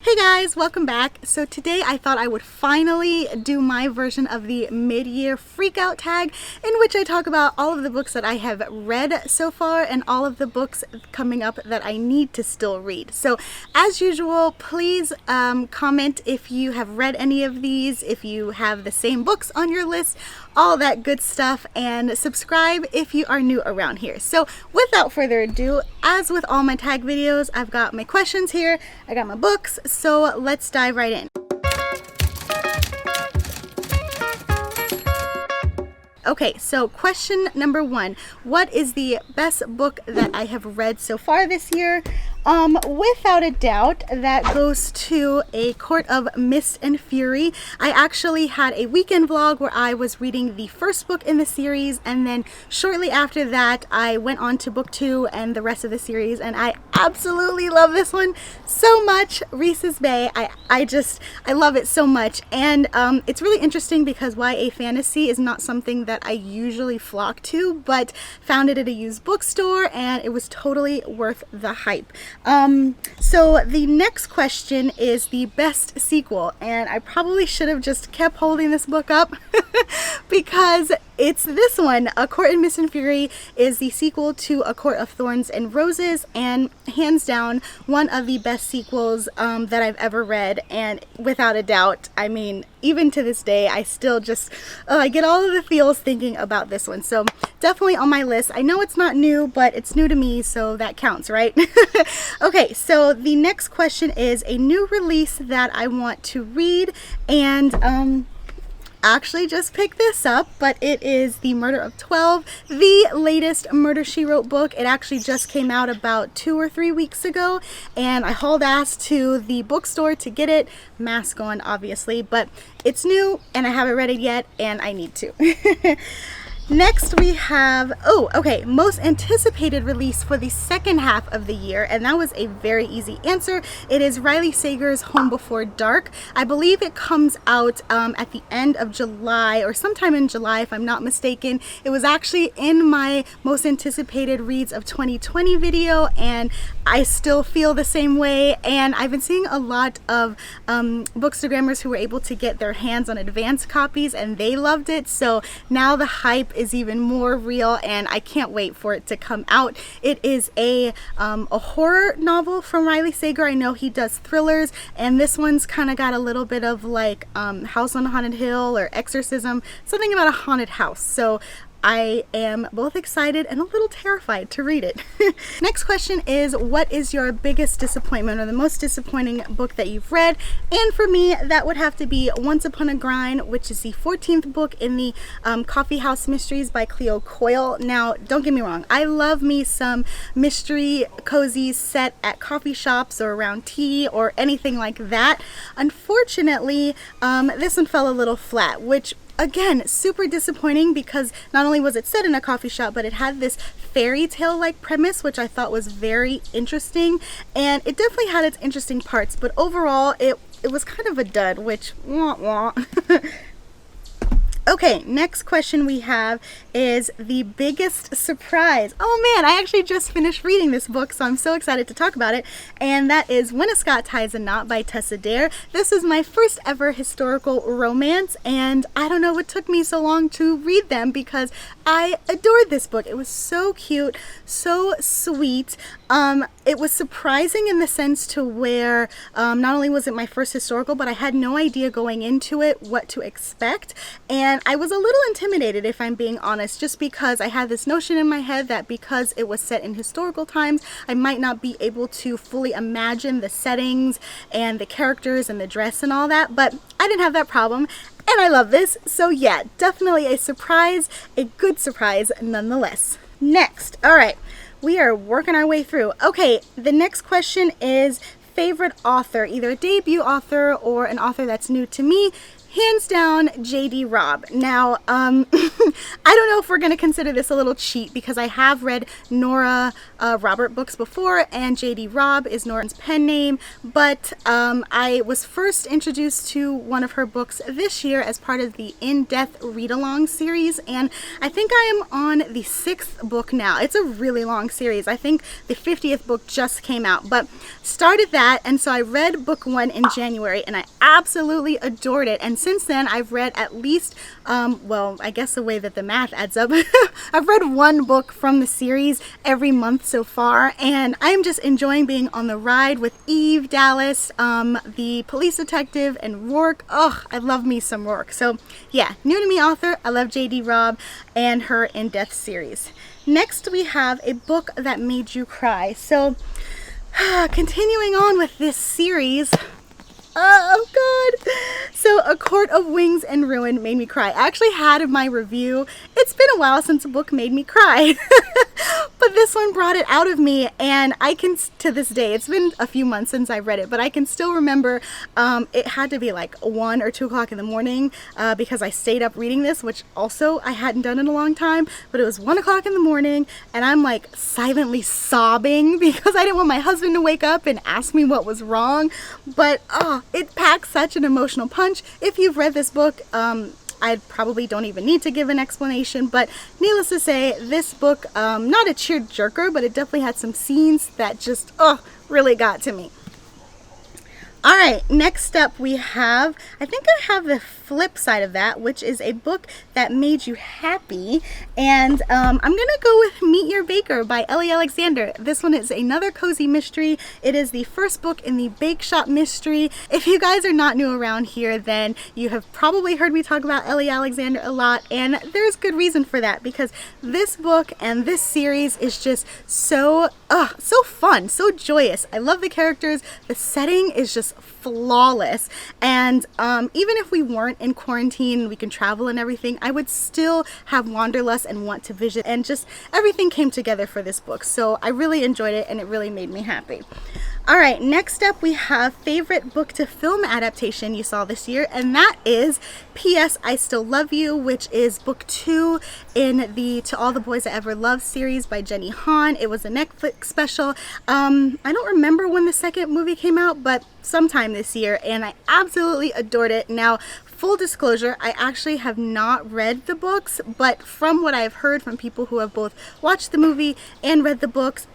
Hey guys, welcome back. So today I thought I would finally do my version of the Mid-Year Freak-Out tag, in which I talk about all of the books that I have read so far and all of the books coming up that I need to still read. So as usual, please comment if you have read any of these, if you have the same books on your list, all that good stuff, and subscribe if you are new around here. So without further ado, as with all my tag videos, I've got my questions here, I got my books, so let's dive right in. Okay, so question number one, what is the best book that I have read so far this year? Without a doubt, that goes to A Court of Mist and Fury. I actually had a weekend vlog where I was reading the first book in the series, and then shortly after that I went on to book 2 and the rest of the series, and I absolutely love this one so much. Reese's Bay, I love it so much, and it's really interesting because YA fantasy is not something that I usually flock to, but found it at a used bookstore and it was totally worth the hype. So the next question is the best sequel, and I probably should have just kept holding this book up because it's this one. A Court of Mist and Fury is the sequel to A Court of Thorns and Roses, and hands down one of the best sequels that I've ever read, and without a doubt, I mean, even to this day, I still just I get all of the feels thinking about this one. So definitely on my list. I know it's not new, but it's new to me, so that counts, right? Okay, so the next question is a new release that I want to read, and actually just picked this up, but it is The Murder of 12, the latest Murder, She Wrote book. It actually just came out about 2 or 3 weeks ago, and I hauled ass to the bookstore to get it, mask on obviously, but it's new and I haven't read it yet and I need to. Next we have, most anticipated release for the second half of the year, and that was a very easy answer. It is Riley Sager's Home Before Dark. I believe it comes out at the end of July, or sometime in July if I'm not mistaken. It was actually in my most anticipated reads of 2020 video, and I still feel the same way, and I've been seeing a lot of bookstagrammers who were able to get their hands on advanced copies and they loved it, so now the hype is even more real and I can't wait for it to come out. It is a horror novel from Riley Sager. I know he does thrillers, and this one's kind of got a little bit of like House on a Haunted Hill or Exorcism, something about a haunted house. So I am both excited and a little terrified to read it. Next question is, what is your biggest disappointment or the most disappointing book that you've read? And for me, that would have to be Once Upon a Grind, which is the 14th book in the Coffee House Mysteries by Cleo Coyle. Now, don't get me wrong, I love me some mystery cozies set at coffee shops or around tea or anything like that. Unfortunately, this one fell a little flat, which again, super disappointing because not only was it set in a coffee shop, but it had this fairy tale like premise, which I thought was very interesting, and it definitely had its interesting parts, but overall it was kind of a dud, which wah wah. Okay, next question we have is the biggest surprise. Oh man, I actually just finished reading this book, so I'm so excited to talk about it. And that is When a Scot Ties a Knot by Tessa Dare. This is my first ever historical romance, and I don't know what took me so long to read them because I adored this book. It was so cute, so sweet. It was surprising in the sense to where not only was it my first historical, but I had no idea going into it what to expect. And I was a little intimidated, if I'm being honest, just because I had this notion in my head that because it was set in historical times, I might not be able to fully imagine the settings and the characters and the dress and all that, but I didn't have that problem. And I love this, so yeah, definitely a surprise, a good surprise nonetheless. Next, all right, we are working our way through. Okay, the next question is favorite author, either a debut author or an author that's new to me. hands down, J.D. Robb. Now, I don't know if we're going to consider this a little cheat because I have read Nora Robert books before, and J.D. Robb is Nora's pen name, but I was first introduced to one of her books this year as part of the In-Depth Read-Along series, and I think I am on the 6th book now. It's a really long series. I think the 50th book just came out, but started that, and so I read book 1 in January, and I absolutely adored it. And since then, I've read at least, well, I guess the way that the math adds up, I've read one book from the series every month so far, and I'm just enjoying being on the ride with Eve, Dallas, the police detective, and Rourke. Oh, I love me some Rourke. So yeah, new to me author. I love J.D. Robb and her In-Depth series. Next, we have a book that made you cry. So continuing on with this series, oh god. So A Court of Wings and Ruin made me cry. I actually had in my review, it's been a while since a book made me cry. But this one brought it out of me, and I can, to this day, it's been a few months since I read it, but I can still remember it had to be like 1 or 2 o'clock in the morning because I stayed up reading this, which also I hadn't done in a long time, but it was 1 o'clock in the morning, and I'm like silently sobbing because I didn't want my husband to wake up and ask me what was wrong. But it packs such an emotional punch. If you've read this book, I probably don't even need to give an explanation, but needless to say, this book, not a tear-jerker, but it definitely had some scenes that just, really got to me. All right, next up we have, I think I have the flip side of that, which is a book that made you happy, and I'm gonna go with Meet Your Baker by Ellie Alexander. This one is another cozy mystery. It is the first book in the Bake Shop mystery. If you guys are not new around here, then you have probably heard me talk about Ellie Alexander a lot, and there's good reason for that, because this book and this series is just so fun, so joyous. I love the characters. The setting is just flawless, and even if we weren't in quarantine, we can travel and everything, I would still have wanderlust and want to visit, and just everything came together for this book. So I really enjoyed it, and it really made me happy. All right, next up we have favorite book to film adaptation you saw this year, and that is P.S. I Still Love You, which is book 2 in the To All the Boys I Ever Loved series by Jenny Han. It was a Netflix special. I don't remember when the second movie came out, but sometime this year, and I absolutely adored it. Now, full disclosure, I actually have not read the books, but from what I've heard from people who have both watched the movie and read the books,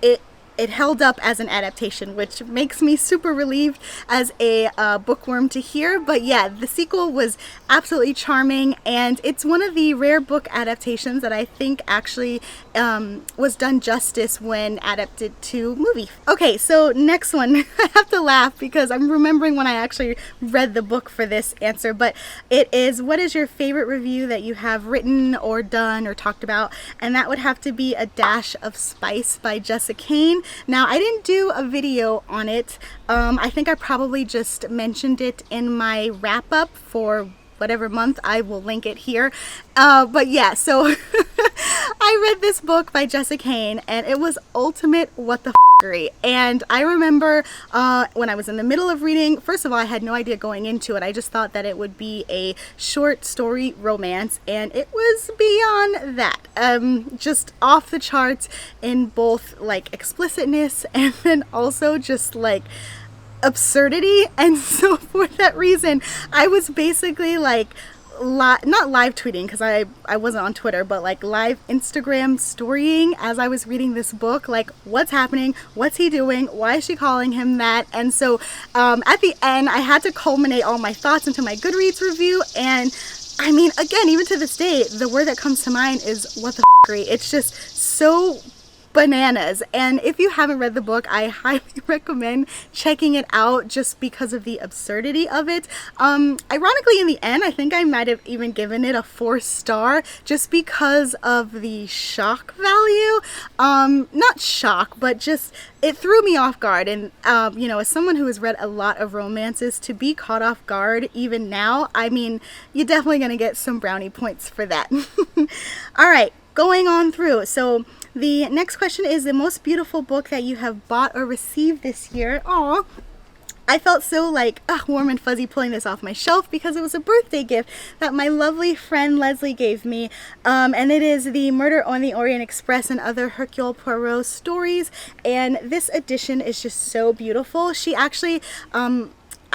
it held up as an adaptation, which makes me super relieved as a bookworm to hear. But yeah, the sequel was absolutely charming, and it's one of the rare book adaptations that I think actually was done justice when adapted to movie. Okay, so next one, I have to laugh because I'm remembering when I actually read the book for this answer, but it is, what is your favorite review that you have written or done or talked about? And that would have to be A Dash of Spice by Jessica Kane. Now, I didn't do a video on it. I think I probably just mentioned it in my wrap up for whatever month. I will link it here. But yeah, so I read this book by Jessica Kane, and it was ultimate what the f***ery. And I remember when I was in the middle of reading, first of all, I had no idea going into it. I just thought that it would be a short story romance, and it was beyond that. Just off the charts in both like explicitness and then also just like absurdity. And so for that reason, I was basically like not live tweeting because I wasn't on Twitter, but like live Instagram storying as I was reading this book, like what's happening, what's he doing, why is she calling him that? And so at the end, I had to culminate all my thoughts into my Goodreads review, and I mean, again, even to this day, the word that comes to mind is what the f***ery. It's just so bananas. And if you haven't read the book, I highly recommend checking it out just because of the absurdity of it. Ironically, in the end, I think I might have even given it a 4-star just because of the shock value. Not shock, but just it threw me off guard. And you know, as someone who has read a lot of romances, to be caught off guard even now, I mean, you're definitely gonna get some brownie points for that. All right, going on through. So the next question is the most beautiful book that you have bought or received this year. Aw. I felt so like warm and fuzzy pulling this off my shelf because it was a birthday gift that my lovely friend Leslie gave me, and it is the Murder on the Orient Express and Other Hercule Poirot Stories, and this edition is just so beautiful. She actually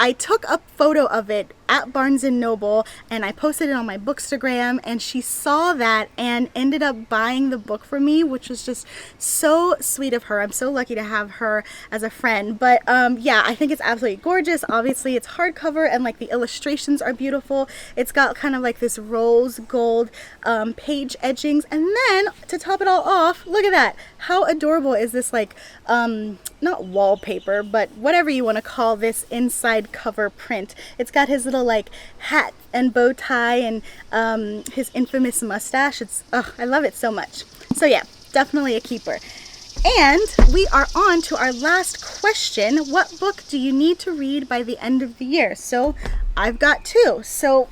I took a photo of it at Barnes & Noble and I posted it on my Bookstagram, and she saw that and ended up buying the book for me, which was just so sweet of her. I'm so lucky to have her as a friend. But yeah, I think it's absolutely gorgeous. Obviously it's hardcover and like the illustrations are beautiful. It's got kind of like this rose gold page edgings, and then to top it all off, look at that. How adorable is this, like not wallpaper, but whatever you want to call this inside cover print. It's got his little like hat and bow tie and his infamous mustache. It's I love it so much. So yeah, definitely a keeper. And we are on to our last question. What book do you need to read by the end of the year? So I've got two. So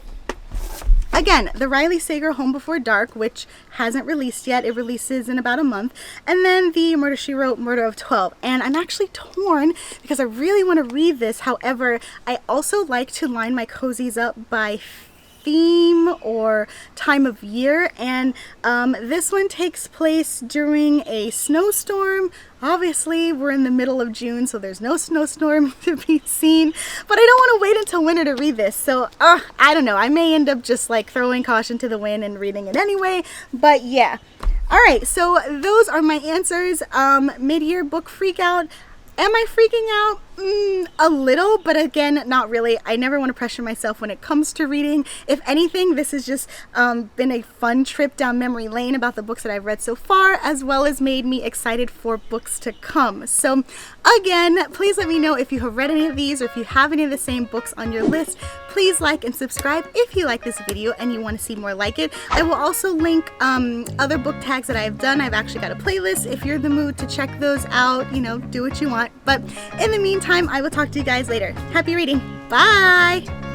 again, the Riley Sager Home Before Dark, which hasn't released yet. It releases in about a month. And then the Murder, She Wrote, Murder of 12. And I'm actually torn because I really want to read this. However, I also like to line my cozies up by theme or time of year, and this one takes place during a snowstorm. Obviously we're in the middle of June, so there's no snowstorm to be seen, but I don't want to wait until winter to read this, so I don't know, I may end up just like throwing caution to the wind and reading it anyway. But yeah, all right, so those are my answers. Mid-year book freak out. Am I freaking out? A little, but again, not really. I never want to pressure myself when it comes to reading. If anything, this has just been a fun trip down memory lane about the books that I've read so far, as well as made me excited for books to come. So again, please let me know if you have read any of these or if you have any of the same books on your list. Please like and subscribe if you like this video and you want to see more like it. I will also link other book tags that I have done. I've actually got a playlist if you're in the mood to check those out. You know, do what you want. But in the meantime, I will talk to you guys later. Happy reading. Bye!